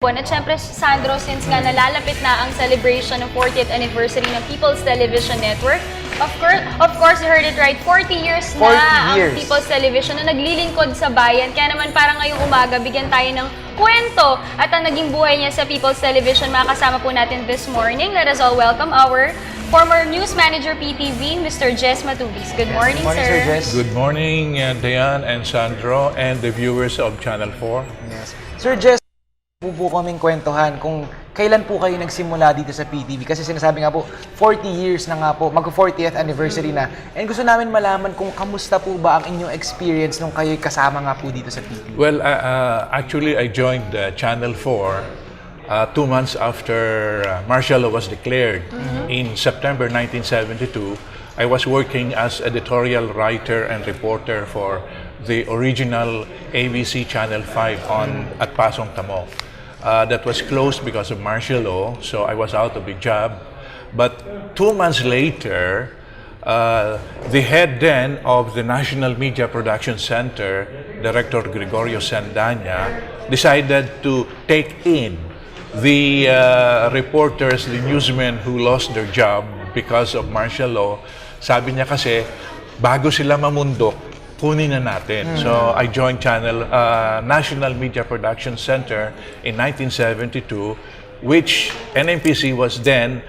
At syempre, Sandro, since nga nalalapit na ang celebration ng 40th anniversary ng People's Television Network, of course, you heard it right, 40 years na ang People's Television na naglilingkod sa bayan. Kaya naman parang ngayong umaga, bigyan tayo ng kwento at ang naging buhay niya sa People's Television. Makakasama po natin this morning. Let us all welcome our former News Manager PTV, Mr. Jess Matubis. Good morning, sir. Jess. Good morning, Dayan and Sandro and the viewers of Channel 4. Yes. Sir Jess, po kaming kwentuhan kung kailan po kayo nagsimula dito sa PTV kasi sinasabi nga po 40 years na nga po, mag-40th anniversary na. And gusto namin malaman kung kamusta po ba ang inyong experience nung kayo'y kasama nga po dito sa PTV. Well, actually, I joined Channel 4 2 months after martial law was declared. In September 1972, I was working as editorial writer and reporter for the original ABC Channel 5 at Pasong Tamo. That was closed because of martial law, so I was out of the job. But 2 months later, the head then of the National Media Production Center, Director Gregorio Sandanya, decided to take in the reporters, the newsmen who lost their job because of martial law. Sabi niya kasi, bago sila mamundok, kunin na natin. So I joined National Media Production Center in 1972, which NMPC was then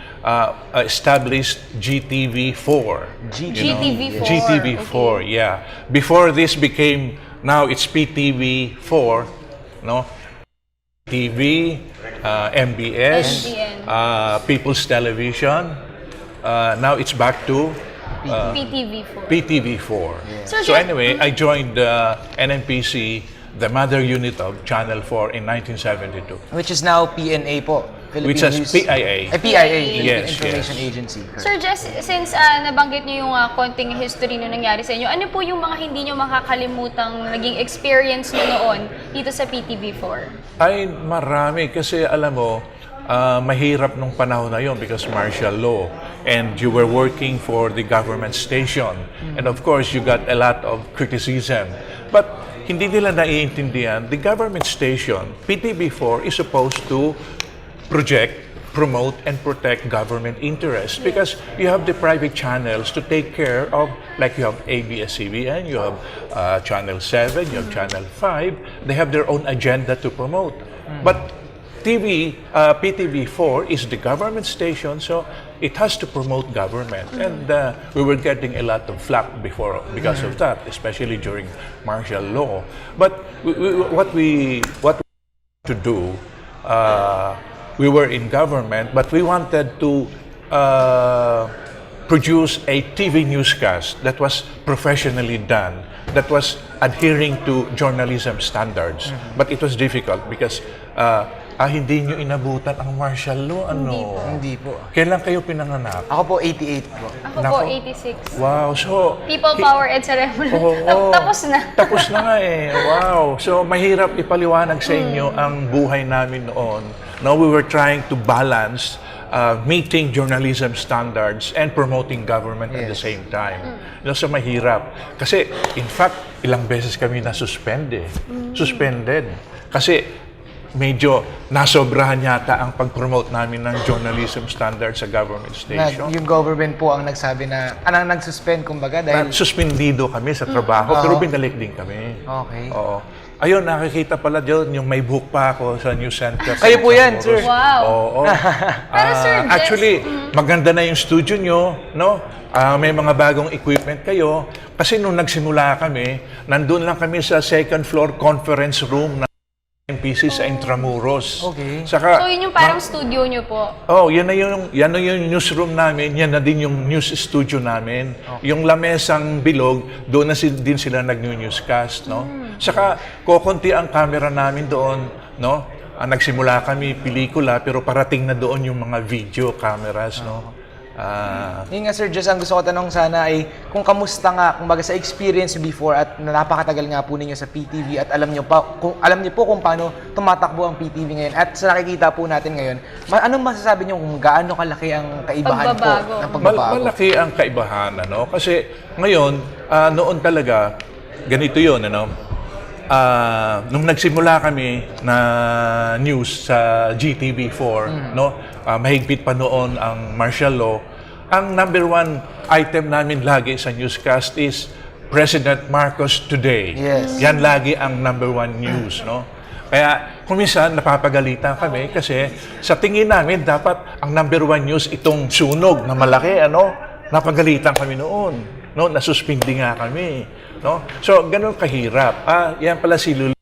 established GTV4. GTV4. GTV4, okay. Yeah. Before this became, now it's PTV4, no? TV, MBS, People's Television. Now it's back to PTV4. PTV4. Yeah. So anyway, I joined NNPC, the mother unit of Channel 4 in 1972. Which is now PNA po. Which is PIA. PIA, Yes, Information Agency. Sir Jess, since nabanggit niyo yung konting history na nangyari sa inyo, ano po yung mga hindi niyo makakalimutang naging experience niyo noon dito sa PTV4? Ay, marami. Kasi alam mo, mahirap nung panahon na yon because martial law and you were working for the government station and of course you got a lot of criticism, but hindi nila naiintindihan the government station, PTV4, is supposed to project, promote and protect government interests because you have the private channels to take care of, like you have ABS-CBN, you have Channel 7, you have Channel 5, they have their own agenda to promote. But PTV4 is the government station, so it has to promote government. And we were getting a lot of flack because of that, especially during martial law. But what we to do, we were in government, but we wanted to produce a TV newscast that was professionally done, that was adhering to journalism standards. But it was difficult because hindi nyo inabutan ang martial law, ano? Hindi po. Kailan kayo pinanganak? Ako po, 88 po. Ako po, 86. Wow, so... People Power and Ceremony. Tapos na. Tapos na nga eh. Wow. So, mahirap ipaliwanag sa inyo ang buhay namin noon. Now, we were trying to balance meeting journalism standards and promoting government at the same time. So, mahirap. Kasi, in fact, ilang beses kami na-suspend eh. Suspended. Kasi, medyo nasobrahan yata ang pag-promote namin ng journalism standards sa government station. Yung government po ang nagsabi na, nag-suspend kumbaga dahil... Suspendido kami sa trabaho, pero binalik din kami. Okay. Oo. Ayun, nakikita pala doon yung may book pa ako sa news center. Kayo po yan, sir. Wow. Oo. Pero sir, actually, maganda na yung studio nyo, no? May mga bagong equipment kayo. Kasi nung nagsimula kami, nandun lang kami sa second floor conference room na NPC sa Intramuros. Okay. Saka, so yun yung parang studio nyo po? Oh, yan na yung newsroom namin, yan na din yung news studio namin. Okay. Yung lamesang bilog, doon na din sila nag-newscast, no? Saka kokonti ang camera namin doon, no? Nagsimula kami pelikula pero parating na doon yung mga video cameras, no? Yun nga Sir Jess, ang gusto ko tanong sana ay kung kamusta nga, kumbaga sa experience before at napakatagal nga po ninyo sa PTV at alam niyo po kung paano tumatakbo ang PTV ngayon at sa nakikita po natin ngayon, anong masasabi niyo kung gaano kalaki ang kaibahan po ng pagbabago? Malaki ang kaibahan, ano? Kasi ngayon, noon talaga, ganito yun, ano? nung nagsimula kami na news sa GTV4, no, mahigpit pa noon ang martial law, ang number one item namin lagi sa newscast is President Marcos today. Yes. Yan lagi ang number one news, no? Kaya kung minsan napapagalitan kami kasi sa tingin namin dapat ang number one news itong sunog na malaki, ano? Napagalitan kami noon, no? Nasuspindi nga kami, no? So ganun kahirap. Yan pala si Lulu.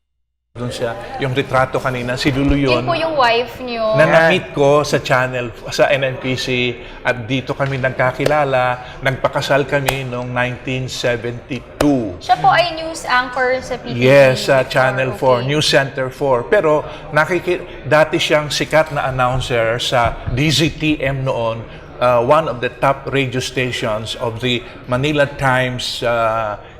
Doon siya, yung retrato kanina, si Lulu yun. Yun po yung wife niyo. Na na-meet ko sa channel, sa NNPC, at dito kami nagkakilala. Nagpakasal kami noong 1972. Siya po ay news anchor sa PTV. Yes, sa Channel 4, Okay. News Center 4. Pero dati siyang sikat na announcer sa DZTM noon, one of the top radio stations of the Manila Times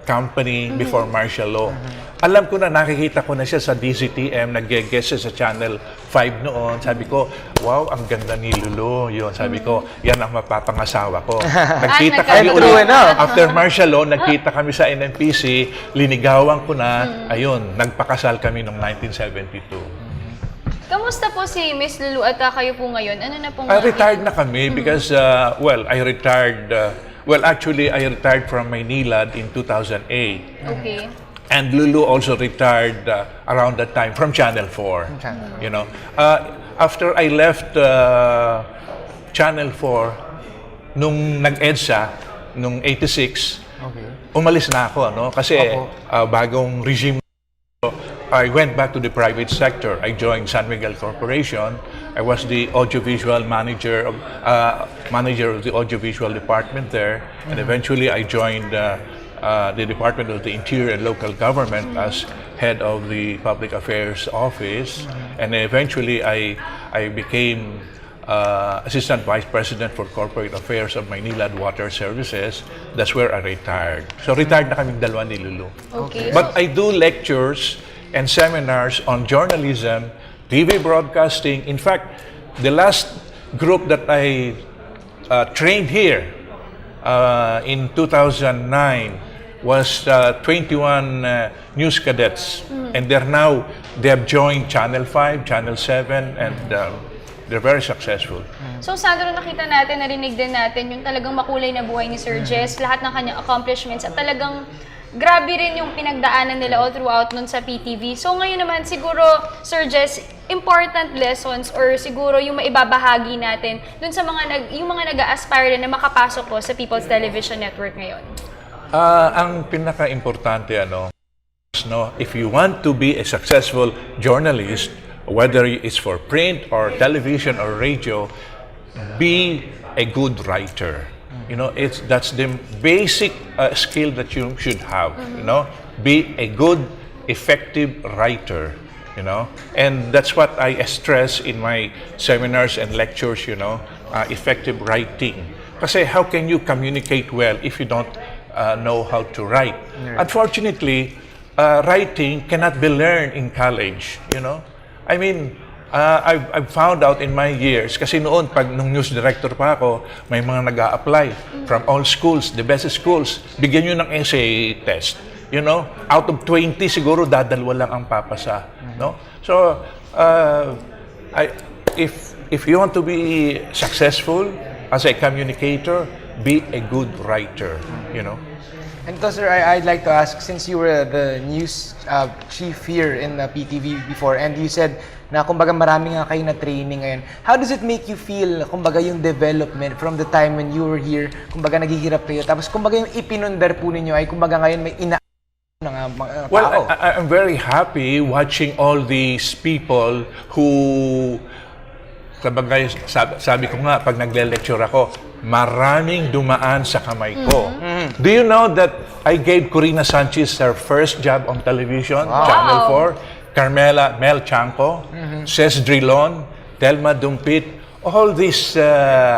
company before martial law. Alam ko na, nakikita ko na siya sa DZTM, nag-guest siya sa Channel 5 noon. Sabi ko, wow, ang ganda ni Lulu. Yun, sabi ko, yan ang mapapangasawa ko. Nagkita kami ulit. After martial law, nagkita kami sa NNPC, linigawan ko na, ayun, nagpakasal kami noong 1972. Kamusta po si Miss Lulu at kayo po ngayon? Ano na pong... Retired na kami because, I retired, actually, I retired from Maynilad in 2008. Okay. And Lulu also retired around that time from Channel 4. You know, after I left Channel 4, nung nag-EDSA, nung 86, umalis na ako, no? Kasi bagong regime. I went back to the private sector. I joined San Miguel Corporation. I was the audiovisual manager of the audiovisual department there, and eventually I joined the Department of the Interior and Local Government as head of the Public Affairs Office, and eventually I became Assistant Vice President for Corporate Affairs of Maynilad Water Services. That's where I retired. So retired na kaming dalawa ni Lulu. Okay. But I do lectures and seminars on journalism, TV broadcasting. In fact, the last group that I trained here in 2009 was 21 news cadets. And they have joined Channel 5, Channel 7, and they're very successful. So, Sandro, nakita natin, narinig din natin yung talagang makulay na buhay ni Sir Jess, lahat ng kanyang accomplishments, at talagang grabe rin yung pinagdaanan nila all throughout nun sa PTV. So, ngayon naman, siguro, Sir Jess, important lessons or siguro yung maibabahagi natin dun sa yung mga nag-a-aspire na makapasok po sa People's Television Network ngayon. Ang pinaka-importante, if you want to be a successful journalist, whether it's for print or television or radio, be a good writer. That's the basic skill that you should have. Be a good, effective writer. And that's what I stress in my seminars and lectures. Effective writing. Kasi how can you communicate well if you don't know how to write? Unfortunately, writing cannot be learned in college. I mean, I've found out in my years, kasi noon, nung news director pa ako, may mga nag-a-apply from all schools, the best schools. Bigyan nyo ng essay test. Out of 20, siguro dadalwa lang ang papasa. No? So, if you want to be successful as a communicator, be a good writer. And to, sir, I'd like to ask, since you were the news chief here in PTV before, and you said na kumbaga marami nga kayo na training ngayon, how does it make you feel, kumbaga yung development from the time when you were here, kumbaga naghihirap kayo, tapos kumbaga yung ipinundar po ninyo ay kumbaga ngayon may ng mga tao? Well, I'm very happy watching all these people who, sabi ko nga, pag nagle-lecture ako, maraming dumaan sa kamay ko. Do you know that I gave Corina Sanchez her first job on television, Channel 4? Carmela Mel Chanco, Ces Drilon, Telma Dumpit, all these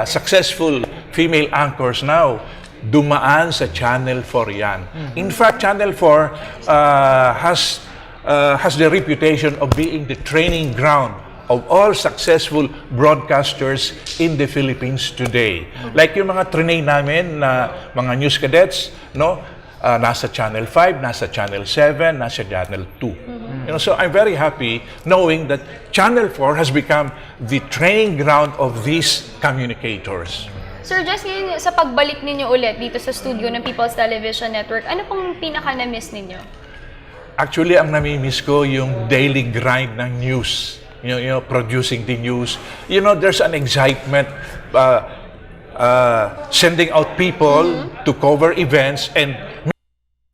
successful female anchors now, dumaan sa Channel 4 yan. In fact, Channel 4 has the reputation of being the training ground of all successful broadcasters in the Philippines today. Like yung mga trainee namin na mga news cadets, nasa Channel 5, nasa Channel 7, nasa Channel 2. You know, so I'm very happy knowing that Channel 4 has become the training ground of these communicators. Sir Jess, ngayon sa pagbalik ninyo ulit dito sa studio ng People's Television Network, ano pong pinaka-na-miss ninyo? Actually, ang nami-miss ko yung daily grind ng news. You know, producing the news. You know, there's an excitement sending out people to cover events and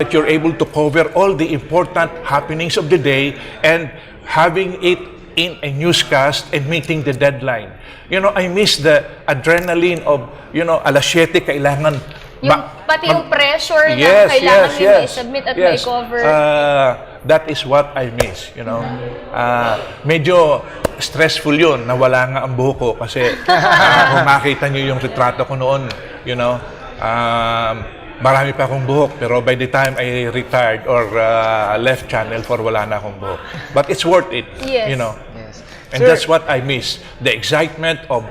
that you're able to cover all the important happenings of the day and having it in a newscast and meeting the deadline. You know, I miss the adrenaline of, you know, alas 7 kailangan Pati yung pressure na kailangan nyo i-submit at i-cover. That is what I miss, you know. Medyo stressful yun, nawala nga ang buhok ko kasi kung makita nyo yung retrato ko noon, you know, marami pa akong buhok, pero by the time I retired or left Channel 4, wala na akong buhok. But it's worth it, you know. Yes. And that's what I miss, the excitement of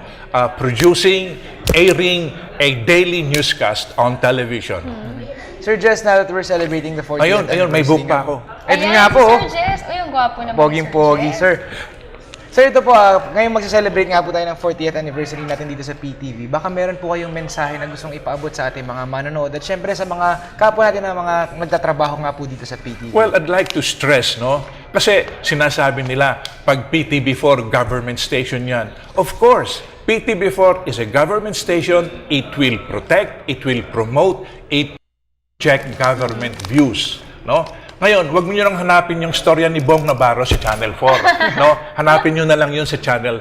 producing, airing a daily newscast on television. Sir Jess, now that we're celebrating the 40th Ayun, may buhok pa ako. Ayun nga po. Sir Jess, yung gwapo naman. Poging-pogi, sir. Sir, ito po, ngayon magse-celebrate nga po tayo ng 40th anniversary natin dito sa PTV. Baka meron po kayong mensahe na gustong ipaabot sa ating mga manonood at syempre sa mga kapwa natin na mga nagtatrabaho nga po dito sa PTV. Well, I'd like to stress, no? Kasi sinasabi nila, pag PTV4 government station yan. Of course, PTV4 is a government station. It will protect, it will promote, it check government views, no? Ngayon, wag niyo nang hanapin yung storya ni Bong Navarro sa Channel 4, no? Hanapin niyo na lang yun sa Channel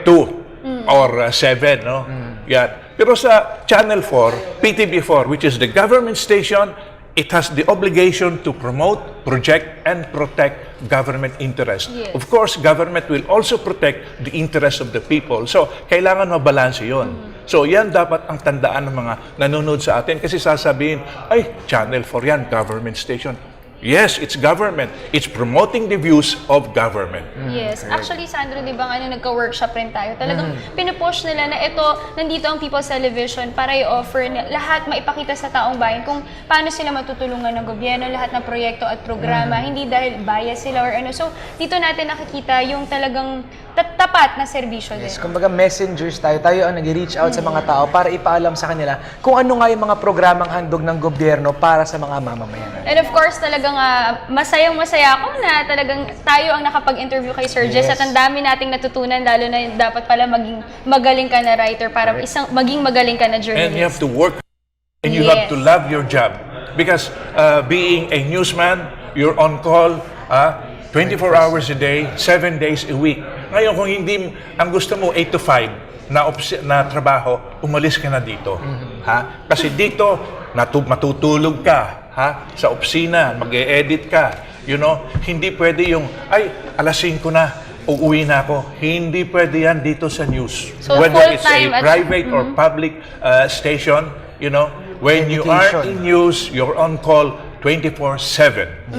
2 or 7, no? Yan. Pero sa Channel 4, PTV4, which is the government station, it has the obligation to promote, project, and protect government interest. Yes. Of course, government will also protect the interest of the people. So, kailangan mabalanse yun. So, yan dapat ang tandaan ng mga nanonood sa atin kasi sasabihin, ay, Channel 4 yan, government station. Yes, it's government. It's promoting the views of government. Yes. Actually, Sandro, di ba nagka-workshop rin tayo? Talagang pinupush nila na ito, nandito ang People's Television para i-offer na lahat, maipakita sa taong bayan kung paano sila matutulungan ng gobyerno, lahat ng proyekto at programa, hindi dahil bias sila or ano. So, dito natin nakikita yung talagang tapat na serbisyo din. Yes, kumbaga messengers tayo ang nag-reach out sa mga tao para ipaalam sa kanila kung ano nga yung mga programang handog ng gobyerno para sa mga mamamayan. And of course, talagang masayang-masaya ako na talagang tayo ang nakapag-interview kay Sir Jess at ang dami nating natutunan, lalo na dapat pala maging magaling ka na writer para maging magaling ka na journalist. And you have to work and you have to love your job. Because being a newsman, you're on call 24 hours a day, 7 days a week. Ngayon, kung hindi, ang gusto mo 8 to 5 na trabaho, umalis ka na dito. Ha? Kasi dito, matutulog ka, ha? Sa opisina, mag-e-edit ka. You know, hindi pwede yung, ay, alas 5 na, uuwi na ako. Hindi pwede yan dito sa news. So, whether it's a full-time private or public station, you know, when you are in news, you're on call 24/7.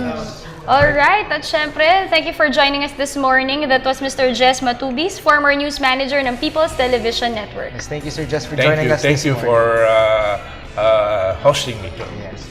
Alright, at syempre, thank you for joining us this morning. That was Mr. Jess Matubis, former news manager ng People's Television Network. Yes, thank you, Sir Jess, for joining us Thank this you morning. for hosting me. Yes.